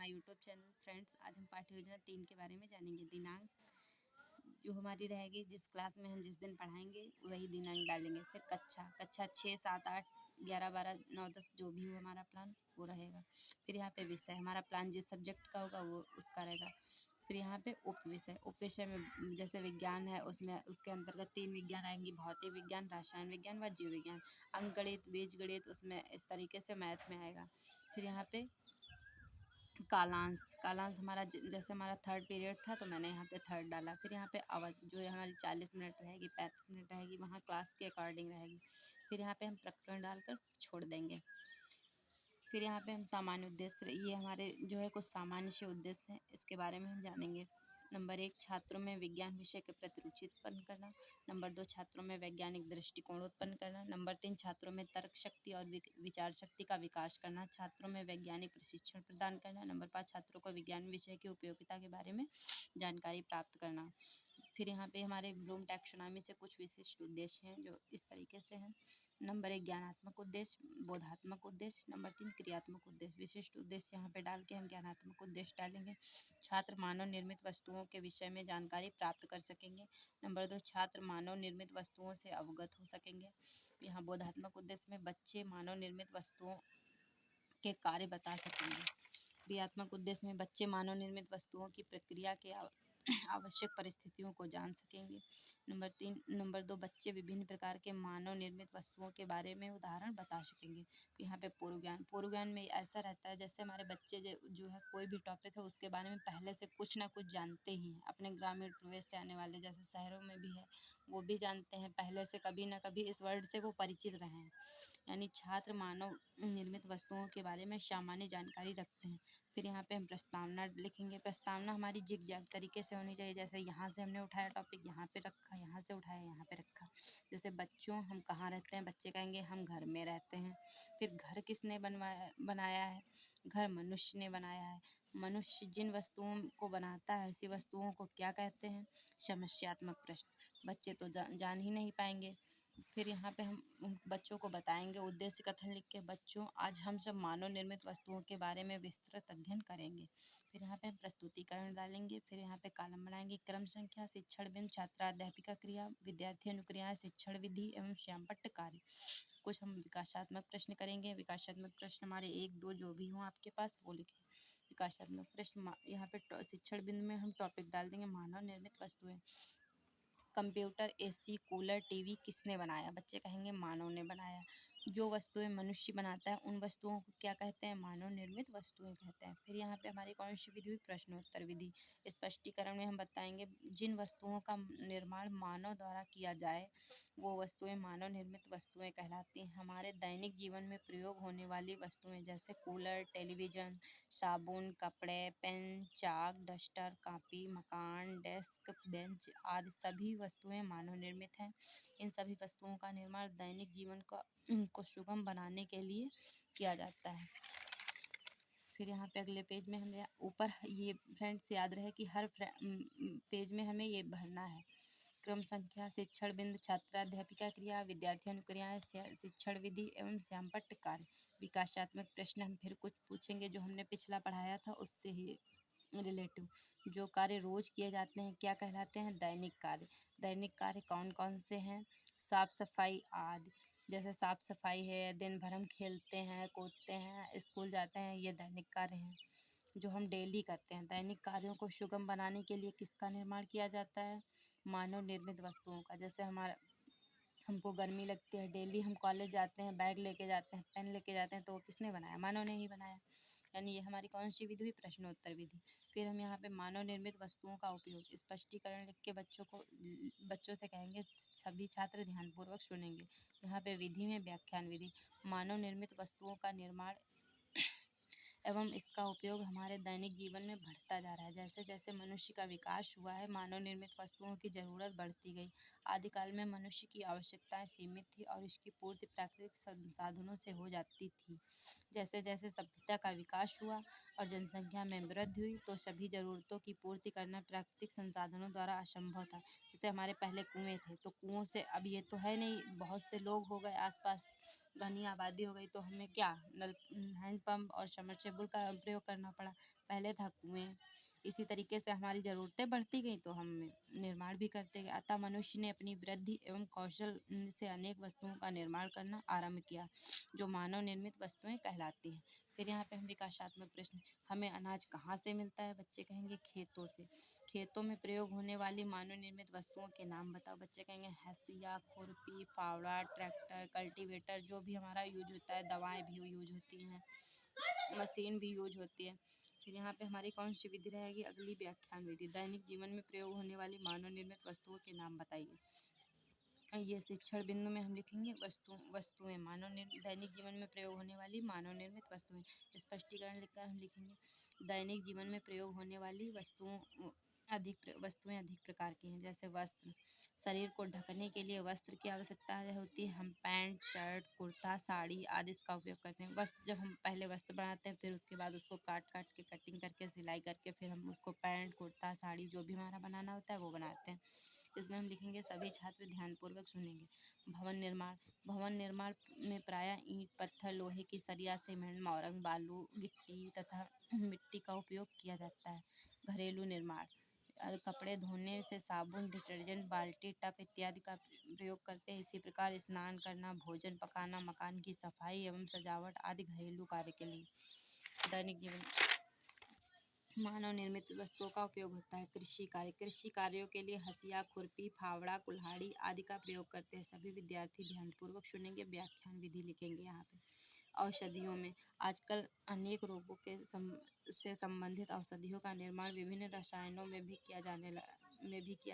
My YouTube channel. Friends, आज हम पाठ्य योजना 3 के बारे में जानेंगे। दिनांक जो हमारी रहेगी, जिस क्लास में हम जिस दिन पढ़ाएंगे वही दिनांक डालेंगे। फिर कक्षा 6, 7, 8, 11, 12, 9, 10 जो भी हो हमारा प्लान वो रहेगा। फिर यहाँ पे विषय, हमारा प्लान जिस सब्जेक्ट का होगा वो उसका रहेगा। फिर यहाँ पे उप विषय में जैसे विज्ञान है, उसमें उसके अंतर्गत 3 विज्ञान आएंगी: भौतिक विज्ञान, रसायन विज्ञान व जीव विज्ञान। अंक गणित, बीजगणित उसमें इस तरीके से मैथ में आएगा। फिर यहाँ पे कालांश हमारा जैसे हमारा 3rd पीरियड था तो मैंने यहाँ पे 3rd डाला। फिर यहाँ पे अवधि जो हमारी 40 मिनट रहेगी, 35 मिनट रहेगी, वहाँ क्लास के अकॉर्डिंग रहेगी। फिर यहाँ पे हम प्रकरण डालकर छोड़ देंगे। फिर यहाँ पे हम सामान्य उद्देश्य, ये हमारे जो है कुछ सामान्य से उद्देश्य हैं, इसके बारे में हम जानेंगे। नंबर 1, छात्रों में विज्ञान विषय के प्रति रुचि उत्पन्न करना। नंबर 2, छात्रों में वैज्ञानिक दृष्टिकोण उत्पन्न करना। नंबर 3, छात्रों में तर्क शक्ति और विचार शक्ति का विकास करना। छात्रों में वैज्ञानिक प्रशिक्षण प्रदान करना। नंबर 5, छात्रों को विज्ञान विषय की उपयोगिता के बारे में जानकारी प्राप्त करना। फिर यहाँ पे हमारे ब्लूम टैक्सोनॉमी से कुछ विशिष्ट उद्देश्य हैं जो इस तरीके से हैं। नंबर 1, ज्ञानात्मक उद्देश्य, बोधात्मक उद्देश्य। नंबर 3, क्रियात्मक उद्देश्य। विशिष्ट उद्देश्य यहाँ पे डाल के हम ज्ञानात्मक उद्देश्य डालेंगे। छात्र मानव निर्मित वस्तुओं के विषय में जानकारी प्राप्त कर सकेंगे। नंबर 2, छात्र मानव निर्मित वस्तुओं से अवगत हो सकेंगे। यहाँ बोधात्मक उद्देश्य में बच्चे मानव निर्मित वस्तुओं के कार्य बता सकेंगे। क्रियात्मक उद्देश्य में बच्चे मानव निर्मित वस्तुओं की प्रक्रिया के आवश्यक परिस्थितियों को जान सकेंगे। नंबर 2, बच्चे विभिन्न प्रकार के मानव निर्मित वस्तुओं के बारे में उदाहरण बता सकेंगे। यहाँ पे पूर्व ज्ञान में ऐसा रहता है जैसे हमारे बच्चे जो है कोई भी टॉपिक है उसके बारे में पहले से कुछ ना कुछ जानते ही हैं। अपने ग्रामीण प्रवेश से आने वाले जैसे शहरों में भी है वो भी जानते हैं, पहले से कभी ना कभी इस वर्ड से वो परिचित रहे हैं। यानी छात्र मानव निर्मित वस्तुओं के बारे में सामान्य जानकारी रखते हैं। फिर यहाँ पे हम प्रस्तावना लिखेंगे। प्रस्तावना हमारी जिग जैग तरीके से होनी चाहिए, जैसे यहाँ से हमने उठाया टॉपिक यहाँ पे रखा, यहाँ से उठाया यहाँ पे रखा। जैसे बच्चों, हम कहाँ रहते हैं, बच्चे कहेंगे हम घर में रहते हैं। फिर घर किसने बनाया है, घर मनुष्य ने बनाया है। मनुष्य जिन वस्तुओं को बनाता है ऐसी वस्तुओं को क्या कहते हैं, समस्यात्मक प्रश्न। बच्चे तो जान ही नहीं पाएंगे। फिर यहाँ पे हम बच्चों को बताएंगे उद्देश्य कथन लिख के, बच्चों आज हम सब मानव निर्मित वस्तुओं के बारे में विस्तृत अध्ययन करेंगे। फिर यहाँ पे हम प्रस्तुतिकरण डालेंगे। फिर यहाँ पे कॉलम बनाएंगे। क्रम संख्या, शिक्षण बिंदु, छात्राध्यापिका क्रिया, विद्यार्थी अनुक्रियाएं, शिक्षण विधि एवं श्यामपट्ट कार्य। कुछ हम विकासात्मक प्रश्न करेंगे। विकासात्मक प्रश्न हमारे 1, 2 जो भी हों आपके पास वो लिखें। विकासात्मक प्रश्न यहाँ पे शिक्षण बिंदु में हम टॉपिक डाल देंगे मानव निर्मित वस्तुएं। कंप्यूटर, एसी, कूलर, टीवी किसने बनाया, बच्चे कहेंगे मानव ने बनाया। जो वस्तुएं मनुष्य बनाता है उन वस्तुओं को क्या कहते हैं, मानव निर्मित वस्तुएं कहते हैं। फिर यहाँ पे हमारी कौन सी विधि हुई, प्रश्नोत्तर विधि। स्पष्टीकरण में हम बताएंगे जिन वस्तुओं का निर्माण मानव द्वारा किया जाए वो वस्तुएं मानव निर्मित वस्तुएं कहलाती हैं। हमारे दैनिक जीवन में प्रयोग होने वाली वस्तुएं जैसे कूलर, टेलीविज़न, साबुन, कपड़े, पेन, चाक, डस्टर, कॉपी, मकान, डेस्क, बेंच आदि सभी वस्तुएं मानव निर्मित हैं। इन सभी वस्तुओं का निर्माण दैनिक जीवन को सुगम बनाने के लिए किया जाता है। फिर यहाँ पे अगले पेज में हमें ऊपर ये फ्रेंड्स याद रहे कि हर पेज में हमें ये भरना है। क्रम संख्या, शिक्षण बिंदु, छात्राध्यापिका क्रिया, विद्यार्थी अनुक्रियाएं, शिक्षण विधि एवं श्यामपट्ट कार्य। विकासात्मक प्रश्न हम फिर कुछ पूछेंगे जो हमने पिछला पढ़ाया था उससे ही रिलेटिव। जो कार्य रोज किए जाते हैं क्या कहलाते हैं, दैनिक कार्य। दैनिक कार्य कौन कौन से हैं, साफ सफाई आदि। जैसे साफ सफाई है, दिन भर हम खेलते हैं, कूदते हैं, स्कूल जाते हैं, ये दैनिक कार्य हैं जो हम डेली करते हैं। दैनिक कार्यों को सुगम बनाने के लिए किसका निर्माण किया जाता है, मानव निर्मित वस्तुओं का। जैसे हमको गर्मी लगती है, डेली हम कॉलेज जाते हैं, बैग लेके जाते हैं, पेन लेके जाते हैं, तो वो किसने बनाया, मानव ने ही बनाया। यानी ये हमारी कौन सी विधि हुई, प्रश्नोत्तर विधि। फिर हम यहाँ पे मानव निर्मित वस्तुओं का उपयोग स्पष्टीकरण लिख के बच्चों से कहेंगे, सभी छात्र ध्यानपूर्वक सुनेंगे। यहाँ पे विधि में व्याख्यान विधि। मानव निर्मित वस्तुओं का निर्माण एवं इसका उपयोग हमारे दैनिक जीवन में बढ़ता जा रहा है। जैसे जैसे मनुष्य का विकास हुआ है मानव निर्मित वस्तुओं की ज़रूरत बढ़ती गई। आदिकाल में मनुष्य की आवश्यकताएं सीमित थी और इसकी पूर्ति प्राकृतिक संसाधनों से हो जाती थी। जैसे जैसे सभ्यता का विकास हुआ और जनसंख्या में वृद्धि हुई तो सभी ज़रूरतों की पूर्ति करना प्राकृतिक संसाधनों द्वारा असंभव था। जैसे हमारे पहले कुएँ थे तो कुओं से, अब ये तो है नहीं, बहुत से लोग हो गए आसपास, घनी आबादी हो गई तो हमें क्या नल हैंडपम्प और सबमर्सिबल का प्रयोग करना पड़ा, पहले था कुएँ। इसी तरीके से हमारी ज़रूरतें बढ़ती गईं तो हम निर्माण भी करते गए। अतः मनुष्य ने अपनी वृद्धि एवं कौशल से अनेक वस्तुओं का निर्माण करना आरंभ किया, जो मानव निर्मित वस्तुएं कहलाती हैं। फिर यहाँ पे हम विकासात्मक प्रश्न, हमें अनाज कहाँ से मिलता है? बच्चे कहेंगे खेतों से। खेतों में प्रयोग होने वाली मानव निर्मित वस्तुओं के नाम बताओ। बच्चे कहेंगे हंसिया, खुरपी, फावड़ा, ट्रैक्टर, कल्टीवेटर, जो भी हमारा यूज होता है, दवाएं भी यूज होती हैं, मशीन भी यूज होती है। फिर यहाँ पे हमारी कौन सी विधि रहेगी? अगली व्याख्यान विधि। दैनिक जीवन में प्रयोग होने वाली मानव निर्मित वस्तुओं के नाम बताइए। ये शिक्षण बिंदु में हम लिखेंगे वस्तुएं दैनिक जीवन में प्रयोग होने वाली मानव निर्मित वस्तुएं। स्पष्टीकरण लिखकर हम लिखेंगे दैनिक जीवन में प्रयोग होने वाली वस्तुएं अधिक प्रकार की हैं। जैसे वस्त्र, शरीर को ढकने के लिए वस्त्र की आवश्यकता होती है। हम पैंट, शर्ट, कुर्ता, साड़ी आदि इसका उपयोग करते हैं। वस्त्र, जब हम पहले वस्त्र बनाते हैं फिर उसके बाद उसको काट काट के कटिंग करके सिलाई करके फिर हम उसको पैंट, कुर्ता, साड़ी जो भी हमारा बनाना होता है वो बनाते हैं। इसमें हम लिखेंगे, सभी छात्र ध्यानपूर्वक सुनेंगे। भवन निर्माण में प्रायः ईंट, पत्थर, लोहे की सरिया, सीमेंट, मोरंग, बालू, गिट्टी तथा मिट्टी का उपयोग किया जाता है। घरेलू निर्माण, कपड़े धोने से साबुन, डिटर्जेंट, बाल्टी, टब इत्यादि का प्रयोग करते हैं। इसी प्रकार स्नान करना, भोजन पकाना, मकान की सफाई एवं सजावट आदि घरेलू कार्य के लिए। दैनिक जीवन मानव निर्मित वस्तुओं का उपयोग होता है। कृषि कार्यों के लिए हंसिया, खुरपी, फावड़ा, कुल्हाड़ी आदि का प्रयोग करते हैं। सभी विद्यार्थी ध्यानपूर्वक सुनेंगे, व्याख्यान विधि लिखेंगे। यहाँ पे औषधियों में आजकल अनेक रोगों से संबंधित औषधियों का निर्माण विभिन्न रसायनों में भी किया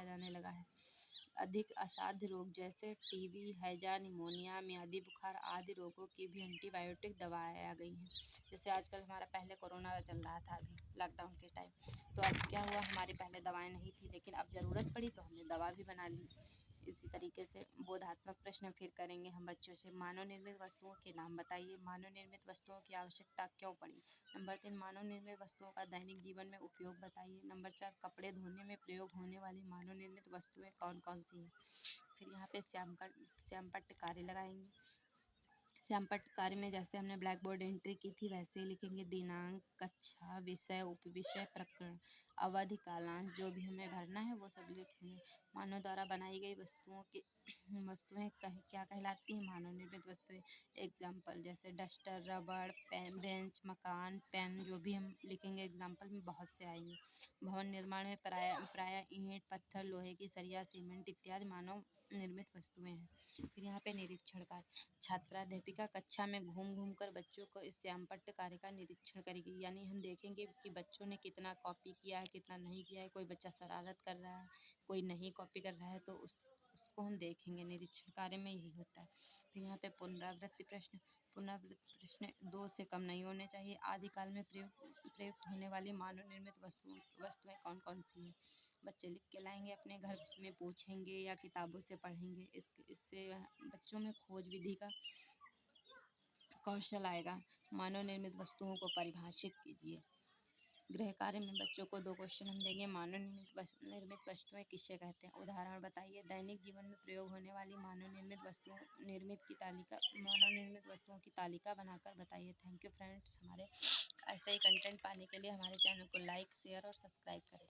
जाने लगा है। अधिक असाध्य रोग जैसे टीबी, हैजा, निमोनिया, मियादी बुखार आदि रोगों की भी एंटीबायोटिक दवाएं आ गई हैं। जैसे आजकल हमारा पहले कोरोना चल रहा था अभी लॉकडाउन के टाइम, तो अब क्या हुआ, हमारे पहले दवाएं नहीं थी लेकिन अब ज़रूरत पड़ी तो हमने दवा भी बना ली। इसी तरीके से बोधात्मक प्रश्न फिर करेंगे हम बच्चों से। मानव निर्मित वस्तुओं के नाम बताइए। मानव निर्मित वस्तुओं की आवश्यकता क्यों पड़ी? नंबर 3, मानव निर्मित वस्तुओं का दैनिक जीवन में उपयोग बताइए। नंबर 4, कपड़े धोने में प्रयोग होने वाली मानव निर्मित वस्तुएं कौन कौन सी हैं? फिर यहाँ पे श्यामपट्ट कार्य लगाएंगे। श्यामपट्ट कार्य में जैसे हमने ब्लैक बोर्ड एंट्री की थी वैसे ही लिखेंगे। दिनांक, कक्षा, विषय, उपविषय, प्रकरण, अवधि, कालांश, जो भी हमें भरना है वो सब लिखेंगे। मानव द्वारा बनाई गई वस्तुएं क्या कहलाती हैं? मानव निर्मित वस्तुएं। एग्जाम्पल जैसे डस्टर, रबड़, पेन, बेंच, मकान, पेन, जो भी हम लिखेंगे एग्जाम्पल में बहुत से आएंगे। भवन निर्माण में प्रायः ईंट, पत्थर, लोहे की सरिया, सीमेंट इत्यादि मानव निर्मित वस्तुएं हैं। फिर यहाँ पे निरीक्षण कार्य, छात्राध्यापिका कक्षा में घूम घूम कर बच्चों को इस श्यामपट्ट कार्य का निरीक्षण करेगी। यानी हम देखेंगे कि बच्चों ने कितना कॉपी किया है, कितना नहीं किया है। कोई बच्चा शरारत कर रहा है, कोई नहीं कॉपी कर रहा है, तो उसको हम देखेंगे। निरीक्षण कार्य में यही होता है। फिर यहाँ पे पुनरावृत्ति प्रश्न 2 से कम नहीं होने चाहिए। आदिकाल में प्रयुक्त होने वाली मानव निर्मित वस्तुएं कौन कौन सी हैं? बच्चे लिख के लाएंगे, अपने घर में पूछेंगे या किताबों से पढ़ेंगे। इससे बच्चों में खोज विधि का कौशल आएगा। मानव निर्मित वस्तुओं को परिभाषित कीजिए। गृह कार्य में बच्चों को 2 क्वेश्चन हम देंगे। मानव निर्मित वस्तुएं किसे कहते हैं? उदाहरण बताइए। दैनिक जीवन में प्रयोग होने वाली मानव निर्मित वस्तुओं की तालिका बनाकर बताइए। Thank you friends. हमारे ऐसे ही कंटेंट पाने के लिए हमारे चैनल को लाइक, शेयर और सब्सक्राइब करें।